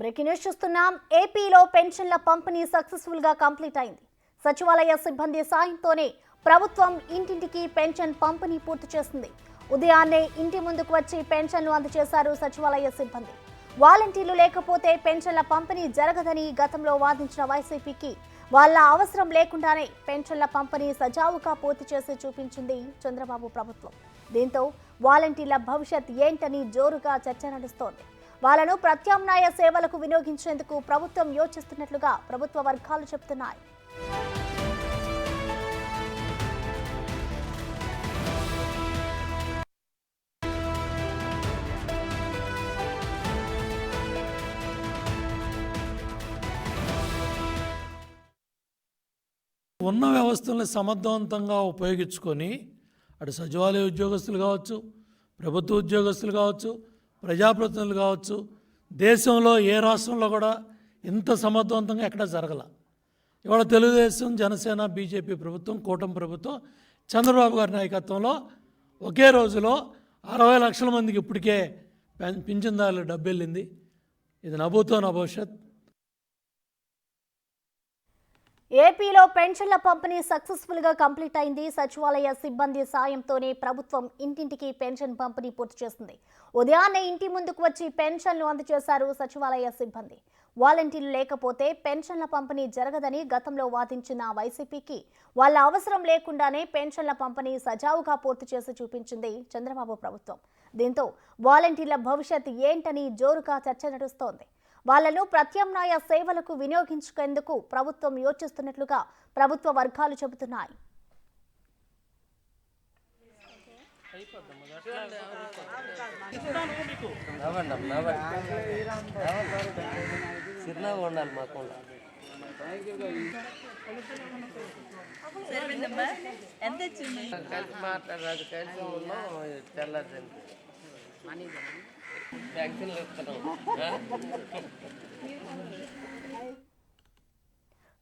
Breaking news చూస్తున్నాం. ఏపీలో పెన్షన్ల పంపిణీ సక్సెస్ఫుల్ గా కంప్లీట్ అయింది. సచివాలయ సిబ్బంది సాయంతోనే ప్రభుత్వం ఇంటింటికి పెన్షన్ పంపిణీ పూర్తి చేసింది. ఉదయాన్నే ఇంటి ముందుకు వచ్చి పెన్షన్లు అందజేశారు సచివాలయ సిబ్బంది. వాలంటీర్లు లేకపోతే పెన్షన్ల పంపిణీ జరగదని గతంలో వాదించిన వైసీపీకి వాళ్ళ అవసరం లేకుండానే పెన్షన్ల పంపిణీ సజావుగా పూర్తి చేసి చూపించింది చంద్రబాబు ప్రభుత్వం. దీంతో వాలంటీర్ల భవిష్యత్ ఏంటని జోరుగా చర్చ నడుస్తోంది. వాళ్ళను ప్రత్యామ్నాయ సేవలకు వినియోగించేందుకు ప్రభుత్వం యోచిస్తున్నట్లుగా ప్రభుత్వ వర్గాలు చెబుతున్నాయి. ఉన్న వ్యవస్థల్ని సమర్థవంతంగా ఉపయోగించుకొని అటు సచివాలయ ఉద్యోగస్తులు కావచ్చు, ప్రభుత్వ ఉద్యోగస్తులు కావచ్చు, ప్రజాప్రతినిధులు కావచ్చు, దేశంలో ఏ రాష్ట్రంలో కూడా ఇంత సమర్థవంతంగా ఎక్కడ జరగల. ఇవాళ తెలుగుదేశం, జనసేన, బీజేపీ ప్రభుత్వం, కూటమి ప్రభుత్వం చంద్రబాబు గారి నాయకత్వంలో ఒకే రోజులో 60 లక్షల మందికి ఇప్పటికే పింఛన్దారులు డబ్బు వెళ్ళింది. ఇది నభూతో నా భవిష్యత్. ఏపీలో పెన్షన్ల పంపిణీ సక్సెస్ఫుల్ గా కంప్లీట్ అయింది. సచివాలయ సిబ్బంది సాయంతోనే ప్రభుత్వం ఇంటింటికి పెన్షన్ పంపిణీ పూర్తి చేసింది. ఉదయాన్నే ఇంటి ముందుకు వచ్చి పెన్షన్లు అందజేశారు సచివాలయ సిబ్బంది. వాలంటీర్లు లేకపోతే పెన్షన్ల పంపిణీ జరగదని గతంలో వాదించిన వైసీపీకి వాళ్ళ అవసరం లేకుండానే పెన్షన్ల పంపిణీ సజావుగా పూర్తి చేసి చూపించింది చంద్రబాబు ప్రభుత్వం. దీంతో వాలంటీర్ల భవిష్యత్ ఏంటని జోరుగా చర్చ నడుస్తోంది. వాళ్లను ప్రత్యామ్నాయ సేవలకు వినియోగించుకేందుకు ప్రభుత్వం యోచిస్తున్నట్లుగా ప్రభుత్వ వర్గాలు చెబుతున్నాయి.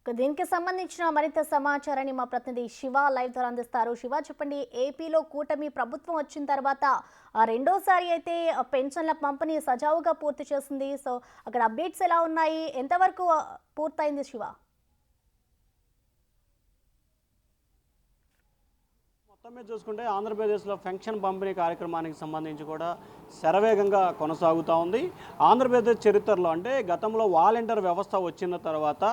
దీనికి సంబంధించిన మరింత సమాచారాన్ని మా ప్రతినిధి శివ లైవ్ ద్వారా అందిస్తారు. శివ, చెప్పండి, ఏపీలో కూటమి ప్రభుత్వం వచ్చిన తర్వాత రెండోసారి అయితే పెన్షన్ల పంపిణీ సజావుగా పూర్తి చేసింది. సో అక్కడ అప్డేట్స్ ఎలా ఉన్నాయి, ఎంతవరకు పూర్తయింది శివ? మొత్తం మీద చూసుకుంటే ఆంధ్రప్రదేశ్లో పెన్షన్ పంపిణీ కార్యక్రమానికి సంబంధించి కూడా శరవేగంగా కొనసాగుతూ ఉంది. ఆంధ్రప్రదేశ్ చరిత్రలో అంటే గతంలో వాలంటీర్ వ్యవస్థ వచ్చిన తర్వాత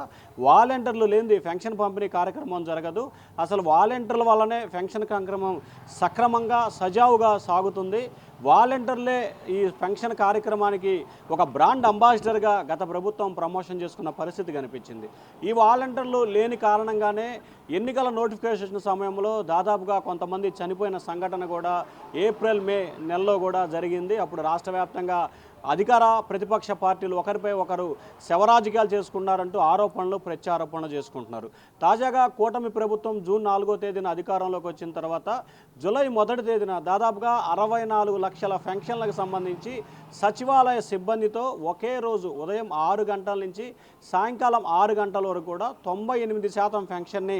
వాలంటీర్లు లేనిది పెన్షన్ పంపిణీ కార్యక్రమం జరగదు. అసలు వాలంటీర్ల వల్లనే పెన్షన్ కార్యక్రమం సక్రమంగా సజావుగా సాగుతుంది. వాలంటీర్లే ఈ పెన్షన్ కార్యక్రమానికి ఒక బ్రాండ్ అంబాసిడర్గా గత ప్రభుత్వం ప్రమోషన్ చేసుకున్న పరిస్థితి కనిపించింది. ఈ వాలంటీర్లు లేని కారణంగానే ఎన్నికల నోటిఫికేషన్ సమయంలో దాదాపుగా కొంతమంది చనిపోయిన సంఘటన కూడా ఏప్రిల్ మే నెలలో కూడా జరిగింది. అప్పుడు రాష్ట్ర వ్యాప్తంగా అధికార ప్రతిపక్ష పార్టీలు ఒకరిపై ఒకరు శవరాజకీయాలు చేసుకున్నారంటూ ఆరోపణలు ప్రత్యారోపణలు చేసుకుంటున్నారు. తాజాగా కూటమి ప్రభుత్వం జూన్ 4వ తేదీన అధికారంలోకి వచ్చిన తర్వాత జూలై 1వ తేదీన దాదాపుగా 64 లక్షల పెన్షన్లకు సంబంధించి సచివాలయ సిబ్బందితో ఒకే రోజు ఉదయం 6 గంటల నుంచి సాయంకాలం 6 గంటల వరకు కూడా 98% పెన్షన్ని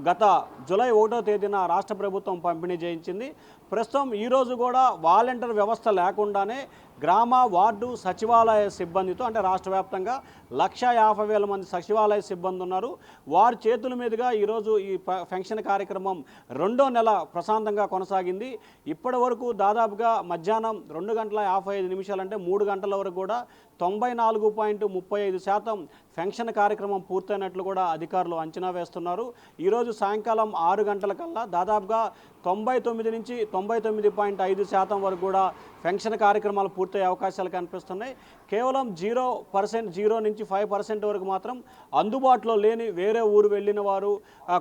గత జూలై 1వ తేదీన రాష్ట్ర ప్రభుత్వం పంపిణీ చేయించింది. ప్రస్తుతం ఈరోజు కూడా వాలంటీర్ వ్యవస్థ లేకుండానే గ్రామ వార్డు సచివాలయ సిబ్బందితో అంటే రాష్ట్ర వ్యాప్తంగా 150,000 మంది సచివాలయ సిబ్బంది ఉన్నారు. వారి చేతుల మీదుగా ఈరోజు ఈ పెన్షన్ కార్యక్రమం 2వ నెల ప్రశాంతంగా కొనసాగింది. ఇప్పటి వరకు దాదాపుగా మధ్యాహ్నం 2:55 అంటే 3 గంటల వరకు కూడా 94.35% పెన్షన్ కార్యక్రమం పూర్తయినట్లు కూడా అధికారులు అంచనా వేస్తున్నారు. ఈరోజు సాయంకాలం 6 గంటల కల్లా దాదాపుగా 99 నుంచి 99.5% వరకు కూడా పెన్షన్ కార్యక్రమాలు పూర్తయ్యే అవకాశాలు కనిపిస్తున్నాయి. కేవలం 0% నుంచి 5% వరకు మాత్రం అందుబాటులో లేని వేరే ఊరు వెళ్ళిన వారు,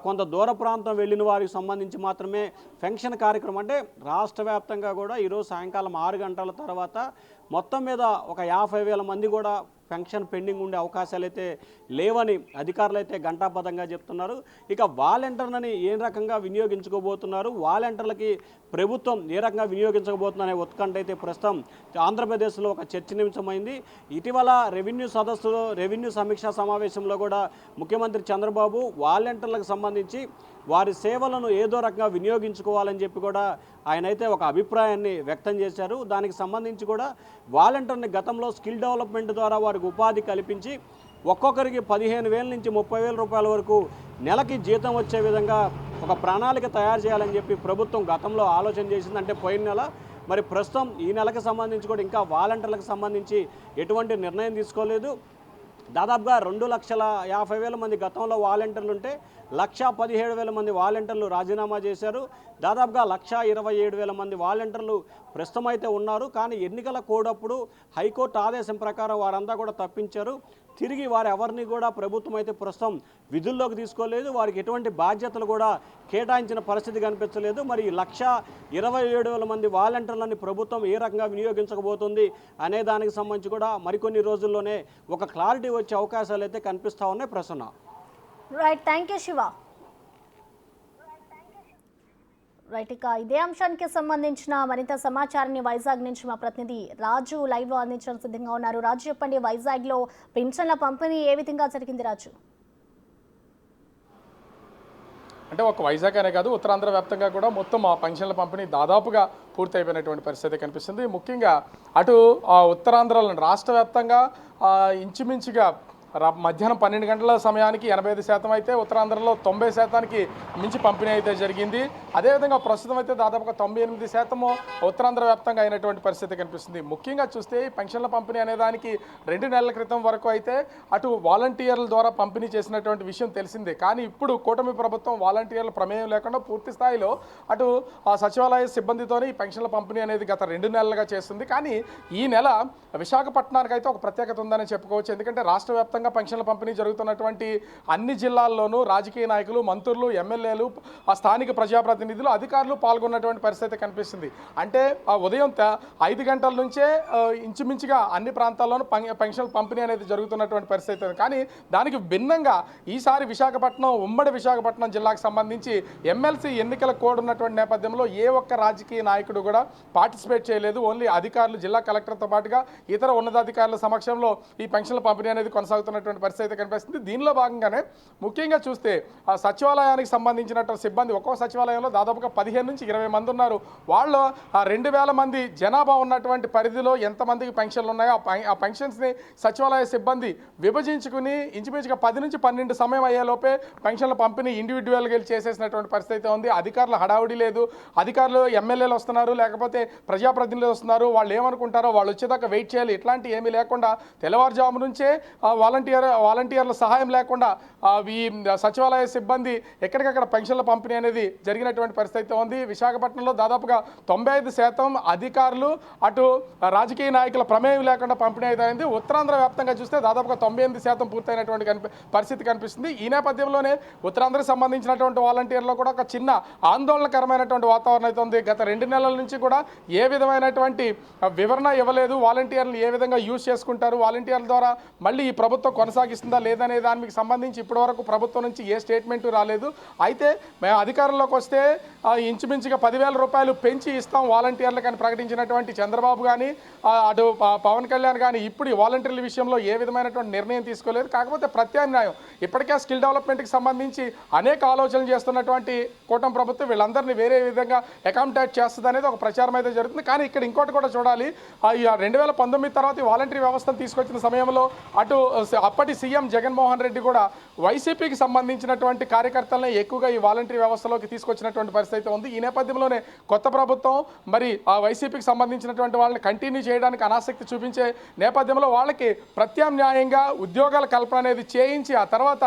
కొంత దూర ప్రాంతం వెళ్ళిన వారికి సంబంధించి మాత్రమే పెన్షన్ కార్యక్రమం అంటే రాష్ట్ర వ్యాప్తంగా కూడా ఈరోజు సాయంకాలం 6 గంటల తర్వాత మొత్తం మీద ఒక 50,000 మంది కూడా పెన్షన్ పెండింగ్ ఉండే అవకాశాలు అయితే లేవని అధికారులు అయితే ఘంటాపథంగా చెప్తున్నారు. ఇక వాలంటీర్లని ఏ రకంగా వినియోగించుకోబోతున్నారు, వాలంటీర్లకి ప్రభుత్వం ఏ రకంగా వినియోగించకపోతుందనే ఉత్కంఠ అయితే ప్రస్తుతం ఆంధ్రప్రదేశ్లో ఒక చర్చనీయాంశమైంది. ఇటీవల రెవెన్యూ సదస్సులో రెవెన్యూ సమీక్షా సమావేశంలో కూడా ముఖ్యమంత్రి చంద్రబాబు వాలంటీర్లకు సంబంధించి వారి సేవలను ఏదో రకంగా వినియోగించుకోవాలని చెప్పి కూడా ఆయన అయితే ఒక అభిప్రాయాన్ని వ్యక్తం చేశారు. దానికి సంబంధించి కూడా వాలంటీర్ని గతంలో స్కిల్ డెవలప్మెంట్ ద్వారా వారికి ఉపాధి కల్పించి ఒక్కొక్కరికి 15,000 నుంచి 30,000 రూపాయల వరకు నెలకి జీతం వచ్చే విధంగా ఒక ప్రణాళిక తయారు చేయాలని చెప్పి ప్రభుత్వం గతంలో ఆలోచన చేసింది. అంటే పోయిన నెల, మరి ప్రస్తుతం ఈ నెలకు సంబంధించి కూడా ఇంకా వాలంటీర్లకు సంబంధించి ఎటువంటి నిర్ణయం తీసుకోలేదు. దాదాపుగా 2,50,000 మంది గతంలో వాలంటీర్లు ఉంటే 1,17,000 మంది వాలంటీర్లు రాజీనామా చేశారు. దాదాపుగా 1,27,000 మంది వాలంటీర్లు ప్రస్తుతం అయితే ఉన్నారు. కానీ ఎన్నికల కోడ్ అప్పుడు హైకోర్టు ఆదేశం ప్రకారం వారంతా కూడా తప్పించారు. తిరిగి వారు ఎవరిని కూడా ప్రభుత్వం అయితే ప్రస్తుతం విధుల్లోకి తీసుకోలేదు. వారికి ఎటువంటి బాధ్యతలు కూడా కేటాయించిన పరిస్థితి కనిపించలేదు. మరి 1,27,000 మంది వాలంటీర్లని ప్రభుత్వం ఏ రకంగా వినియోగించకపోతుంది అనే దానికి సంబంధించి కూడా మరికొన్ని రోజుల్లోనే ఒక క్లారిటీ వచ్చే అవకాశాలు అయితే కనిపిస్తూ ఉన్నాయి. Prasanna. Right, thank you Shiva. Right, ఇక ఇదే అంశానికి సంబంధించిన మరింత సమాచారాన్ని వైజాగ్ నుంచి మా ప్రతినిధి రాజు లైవ్లో అందించడానికి సిద్ధంగా ఉన్నారు. రాజు, చెప్పండి, వైజాగ్లో పెన్షన్ల పంపిణీ ఏ విధంగా జరిగింది రాజు? అంటే ఒక వైజాగ్ అనే కాదు, ఉత్తరాంధ్ర వ్యాప్తంగా కూడా మొత్తం ఆ పెన్షన్ల పంపిణీ దాదాపుగా పూర్తి అయిపోయినటువంటి పరిస్థితి కనిపిస్తుంది. ముఖ్యంగా అటు ఉత్తరాంధ్రలో రాష్ట్ర వ్యాప్తంగా ఇంచుమించుగా మధ్యాహ్నం 12 గంటల సమయానికి 85% అయితే, ఉత్తరాంధ్రలో 90% మించి పంపిణీ అయితే జరిగింది. అదేవిధంగా ప్రస్తుతం అయితే దాదాపుగా 98% ఉత్తరాంధ్ర వ్యాప్తంగా అయినటువంటి పరిస్థితి కనిపిస్తుంది. ముఖ్యంగా చూస్తే ఈ పెన్షన్ల పంపిణీ అనే దానికి 2 నెలల క్రితం వరకు అయితే అటు వాలంటీర్ల ద్వారా పంపిణీ చేసినటువంటి విషయం తెలిసిందే. కానీ ఇప్పుడు కూటమి ప్రభుత్వం వాలంటీర్ల ప్రమేయం లేకుండా పూర్తి స్థాయిలో అటు సచివాలయ సిబ్బందితోనే ఈ పెన్షన్ల పంపిణీ అనేది గత 2 నెలలుగా చేస్తుంది. కానీ ఈ నెల విశాఖపట్నానికి అయితే ఒక ప్రత్యేకత ఉందని చెప్పుకోవచ్చు. ఎందుకంటే రాష్ట్ర వ్యాప్తంగా పెన్షన్ల పంపిణీ జరుగుతున్నటువంటి అన్ని జిల్లాల్లోనూ రాజకీయ నాయకులు, మంత్రులు, ఎమ్మెల్యేలు, స్థానిక ప్రజాప్రతినిధులు, అధికారులు పాల్గొన్నటువంటి పరిస్థితి కనిపిస్తుంది. అంటే ఉదయం 5 గంటల నుంచే ఇంచుమించుగా అన్ని ప్రాంతాల్లోనూ పెన్షన్ల పంపిణీ అనేది జరుగుతున్నటువంటి పరిస్థితి. కానీ దానికి భిన్నంగా ఈసారి విశాఖపట్నం, ఉమ్మడి విశాఖపట్నం జిల్లాకు సంబంధించి ఎమ్మెల్సీ ఎన్నికల కోడ్ ఉన్నటువంటి నేపథ్యంలో ఏ ఒక్క రాజకీయ నాయకుడు కూడా పార్టిసిపేట్ చేయలేదు. ఓన్లీ అధికారులు, జిల్లా కలెక్టర్తో పాటుగా ఇతర ఉన్నతాధికారుల సమక్షంలో ఈ పెన్షన్ల పంపిణీ అనేది కొనసాగుతున్నటువంటి పరిస్థితి కనిపిస్తుంది. దీనిలో భాగంగానే ముఖ్యంగా చూస్తే ఆ సచివాలయానికి సంబంధించినటువంటి సిబ్బంది ఒక్కో సచివాలయంలో దాదాపుగా 15 నుంచి 20 మంది ఉన్నారు. వాళ్ళు 2,000 మంది జనాభా ఉన్నటువంటి పరిధిలో ఎంతమందికి పెన్షన్లు ఉన్నాయో ఆ పెన్షన్స్ని సచివాలయ సిబ్బంది విభజించుకుని ఇంచుమించుగా 10 నుంచి 12 సమయం అయ్యేలోపే పెన్షన్ల పంపిణీ ఇండివిజువల్గా చేసేసినటువంటి పరిస్థితి ఉంది. అధికారులు హడావుడి లేదు. అధికారులు, ఎమ్మెల్యేలు వస్తున్నారు, లేకపోతే ప్రజాప్రతినిధులు వస్తున్నారు, వాళ్ళు ఏమనుకుంటారో వాళ్ళు వచ్చేదాకా వెయిట్ చేయాలి, ఇట్లాంటి ఏమీ లేకుండా తెల్లవారుజాము నుంచే వాలంటీర్ల సహాయం లేకుండా ఈ సచివాలయ సిబ్బంది ఎక్కడికక్కడ పెన్షన్ల పంపిణీ అనేది జరిగినటువంటి పరిస్థితి ఉంది. విశాఖపట్నంలో దాదాపుగా 95% అధికారులు, అటు రాజకీయ నాయకుల ప్రమేయం లేకుండా పంపిణీ అయితే ఉత్తరాంధ్ర వ్యాప్తంగా చూస్తే దాదాపుగా 98% పూర్తయినటువంటి పరిస్థితి కనిపిస్తుంది. ఈ నేపథ్యంలోనే ఉత్తరాంధ్రకు సంబంధించినటువంటి వాలంటీర్లో కూడా ఒక చిన్న ఆందోళనకరమైనటువంటి వాతావరణం అయితే ఉంది. గత 2 నెలల నుంచి కూడా ఏ విధమైనటువంటి వివరణ ఇవ్వలేదు. వాలంటీర్లు ఏ విధంగా యూజ్ చేసుకుంటారు, వాలంటీర్ల ద్వారా మళ్ళీ ఈ ప్రభుత్వం కొనసాగిస్తుందా లేదనే దానికి సంబంధించి ఇప్పటివరకు ప్రభుత్వం నుంచి ఏ స్టేట్మెంటు రాలేదు. అయితే మేము అధికారంలోకి వస్తే ఇంచుమించుగా 10,000 రూపాయలు పెంచి ఇస్తాం వాలంటీర్లకు అని ప్రకటించినటువంటి చంద్రబాబు కానీ, అటు పవన్ కళ్యాణ్ కానీ ఇప్పుడు ఈ వాలంటీర్ల విషయంలో ఏ విధమైనటువంటి నిర్ణయం తీసుకోలేదు. కాకపోతే ప్రత్యామ్నాయం ఇప్పటికే స్కిల్ డెవలప్మెంట్కి సంబంధించి అనేక ఆలోచనలు చేస్తున్నటువంటి కూటమి ప్రభుత్వం వీళ్ళందరినీ వేరే విధంగా అకామిడేట్ చేస్తుంది అనేది ఒక ప్రచారం అయితే జరుగుతుంది. కానీ ఇక్కడ ఇంకోటి కూడా చూడాలి. 2019 తర్వాత ఈ వాలంటీర్ వ్యవస్థను తీసుకొచ్చిన సమయంలో అటు అప్పటి సీఎం జగన్మోహన్ రెడ్డి కూడా వైసీపీకి సంబంధించినటువంటి కార్యకర్తలను ఎక్కువగా ఈ వాలంటీర్ వ్యవస్థలోకి తీసుకొచ్చినటువంటి పరిస్థితి ఉంది. ఈ నేపథ్యంలోనే కొత్త ప్రభుత్వం మరి ఆ వైసీపీకి సంబంధించినటువంటి వాళ్ళని కంటిన్యూ చేయడానికి అనాసక్తి చూపించే నేపథ్యంలో వాళ్ళకి ప్రత్యామ్నాయంగా ఉద్యోగాల కల్పన అనేది చేయించి ఆ తర్వాత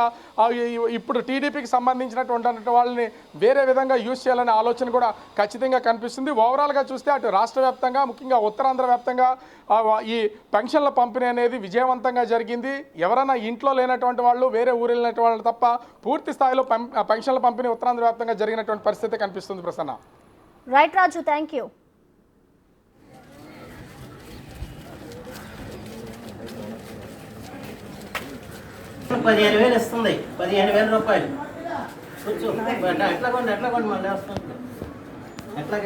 ఇప్పుడు టీడీపీకి సంబంధించినటువంటి వాళ్ళని వేరే విధంగా యూజ్ చేయాలనే ఆలోచన కూడా ఖచ్చితంగా కనిపిస్తుంది. ఓవరాల్గా చూస్తే అటు రాష్ట్ర వ్యాప్తంగా, ముఖ్యంగా ఉత్తరాంధ్ర వ్యాప్తంగా ఈ పెన్షన్ల పంపిణీ అనేది విజయవంతంగా జరిగింది. ఎవరైనా ఇంట్లో లేనటువంటి వాళ్ళు, వేరే ఊరు వెళ్ళినటువంటి వాళ్ళు తప్ప పూర్తి స్థాయిలో పెన్షన్ల పంపిణీ ఉత్తరాంధ్ర వ్యాప్తంగా జరిగినటువంటి పరిస్థితి కనిపిస్తుంది. Prasanna. Right Raju, thank you. $15,000 ఇస్తుంది. 15,000 రూపాయలు కూర్చో. ఎట్లా కొండి మళ్ళీ వస్తుంది. ఎట్లా